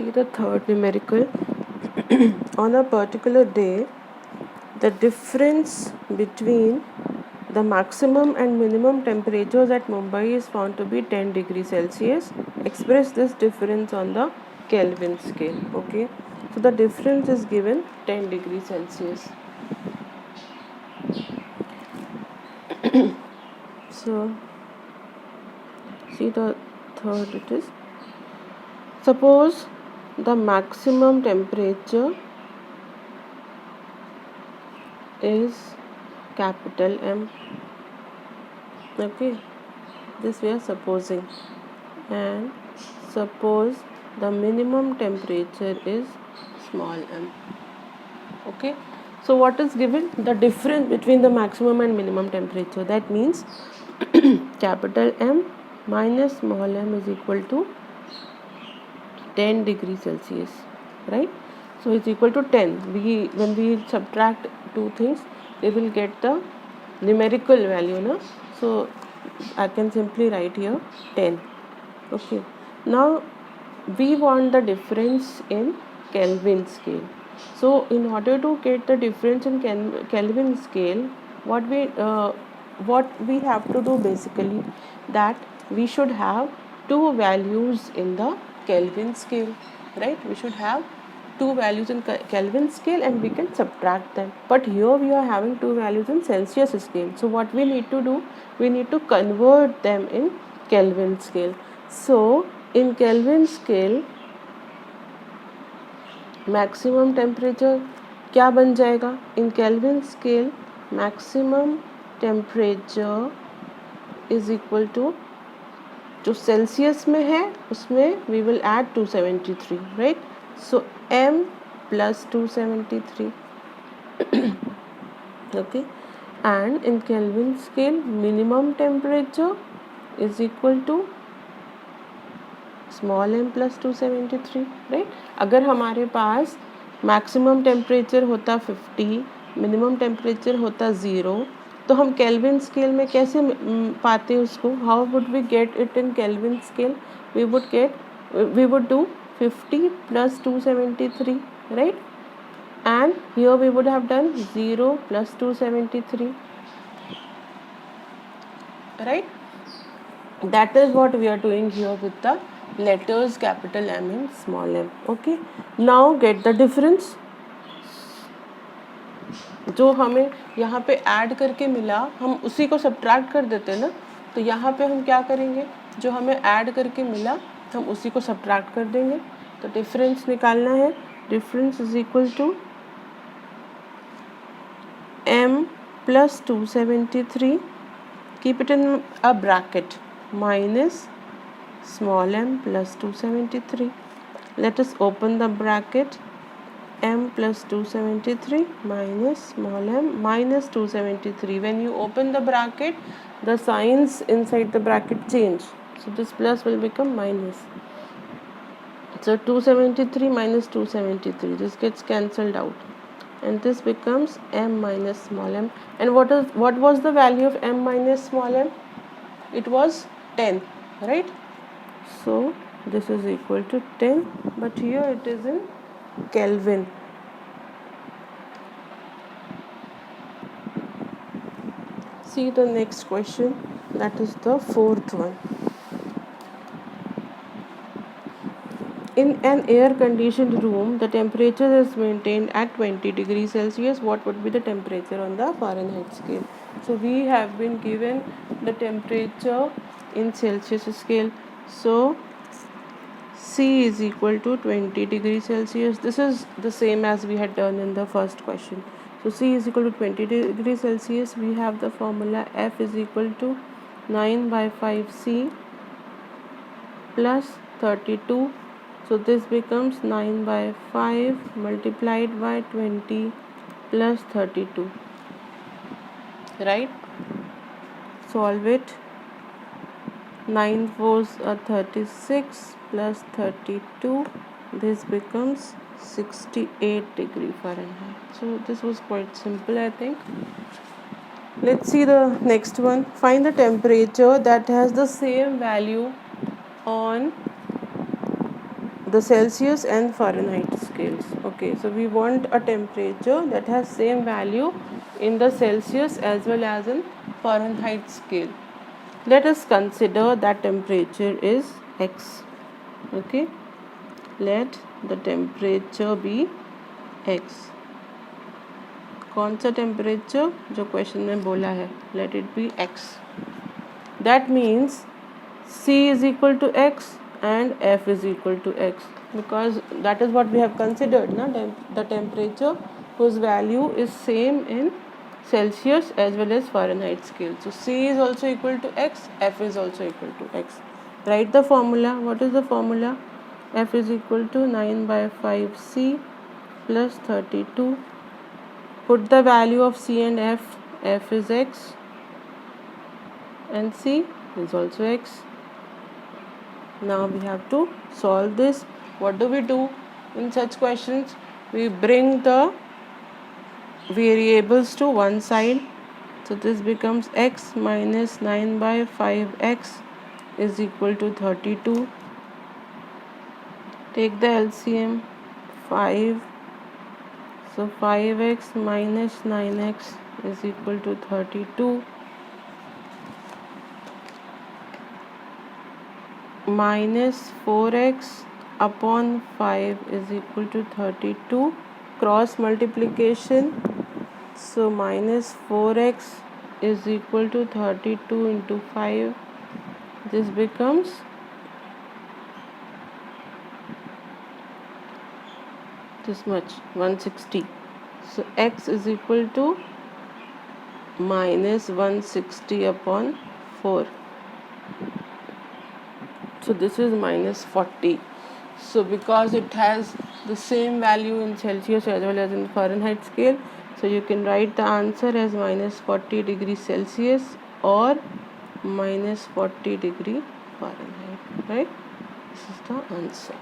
See the third numerical. On a particular day, the difference between the maximum and minimum temperatures at Mumbai is found to be 10 degrees Celsius. Express this difference on the Kelvin scale. Okay, so the difference is given 10 degrees Celsius. So see the third, it is, suppose the maximum temperature is capital M. Okay, this we are supposing, and suppose the minimum temperature is small m. Okay, so what is given? The difference between the maximum and minimum temperature. That means capital M minus small m is equal to 10 degrees Celsius, right? So it's equal to 10. When we subtract two things, we will get the numerical value, no? So I can simply write here 10. Okay, now we want the difference in Kelvin scale. So in order to get the difference in Kelvin scale, what we have to do basically, that we should have two values in the Kelvin scale, right? We should have two values in Kelvin scale and we can subtract them. But here we are having two values in Celsius scale. So what we need to do, we need to convert them in Kelvin scale. So in Kelvin scale, maximum temperature क्या बन जाएगा? In Kelvin scale, maximum temperature is equal to, जो Celsius में है उसमें we will add 273, right? So m plus 273. Okay, and in Kelvin scale, minimum temperature is equal to small m plus 273, right? अगर हमारे पास maximum temperature होता 50, minimum temperature होता 0, तो हम केल्विन स्केल में कैसे पाते उसको? How would we get it in Kelvin scale? We would do 50 plus 273, right? And here we would have done 0 plus 273, right? That is what we are doing here with the letters capital M and small m. Okay, now get the difference. जो हमें यहाँ पे add करके मिला, हम उसी को subtract कर देते हैं ना. तो यहाँ पे हम क्या करेंगे? जो हमें ऐड करके मिला हम उसी को सब्ट्रैक्ट कर देंगे. तो डिफरेंस निकालना है. Difference is equal to m plus 273, keep it in a bracket, minus small m plus 273. Let us open the bracket. M plus 273 minus small m minus 273. When you open the bracket, the signs inside the bracket change. So this plus will become minus. So 273 minus 273, this gets cancelled out, and this becomes m minus small m. And what was the value of m minus small m? It was 10, right? So this is equal to 10, but here it is in Kelvin. See the next question, that is the fourth one. In an air-conditioned room, the temperature is maintained at 20 degrees Celsius. What would be the temperature on the Fahrenheit scale? So we have been given the temperature in Celsius scale. So C is equal to 20 degrees Celsius. This is the same as we had done in the first question. So C is equal to 20 degrees Celsius. We have the formula F is equal to 9 by 5C plus 32. So this becomes 9 by 5 multiplied by 20 plus 32, right? Solve it. 9 fours are 36 plus 32. This becomes 68 degree Fahrenheit. So this was quite simple, I think. Let's see the next one. Find the temperature that has the same value on the Celsius and Fahrenheit scales. Okay, so we want a temperature that has same value in the Celsius as well as in Fahrenheit scale. Let us consider that temperature is X. Okay, let the temperature be X. कौन सा temperature जो question में बोला है, let it be x. That means c is equal to x and f is equal to x, because that is what we have considered na, the temperature whose value is same in Celsius as well as Fahrenheit scale. So c is also equal to x, f is also equal to x. Write the formula. What is the formula? F is equal to 9/5c plus 32. Put the value of c and f. F is x and c is also x. Now we have to solve this. What do we do in such questions? We bring the variables to one side. So this becomes x minus 9/5x is equal to 32. Take the LCM. 5. So 5x minus 9x is equal to 32. Minus 4x upon 5 is equal to 32. Cross multiplication. So minus 4x is equal to 32 into 5. This becomes this much, 160. So x is equal to minus 160 upon 4. So this is minus 40. So because it has the same value in Celsius as well as in Fahrenheit scale, so you can write the answer as minus 40 degrees Celsius or minus 40 degree Fahrenheit, right? This is the answer.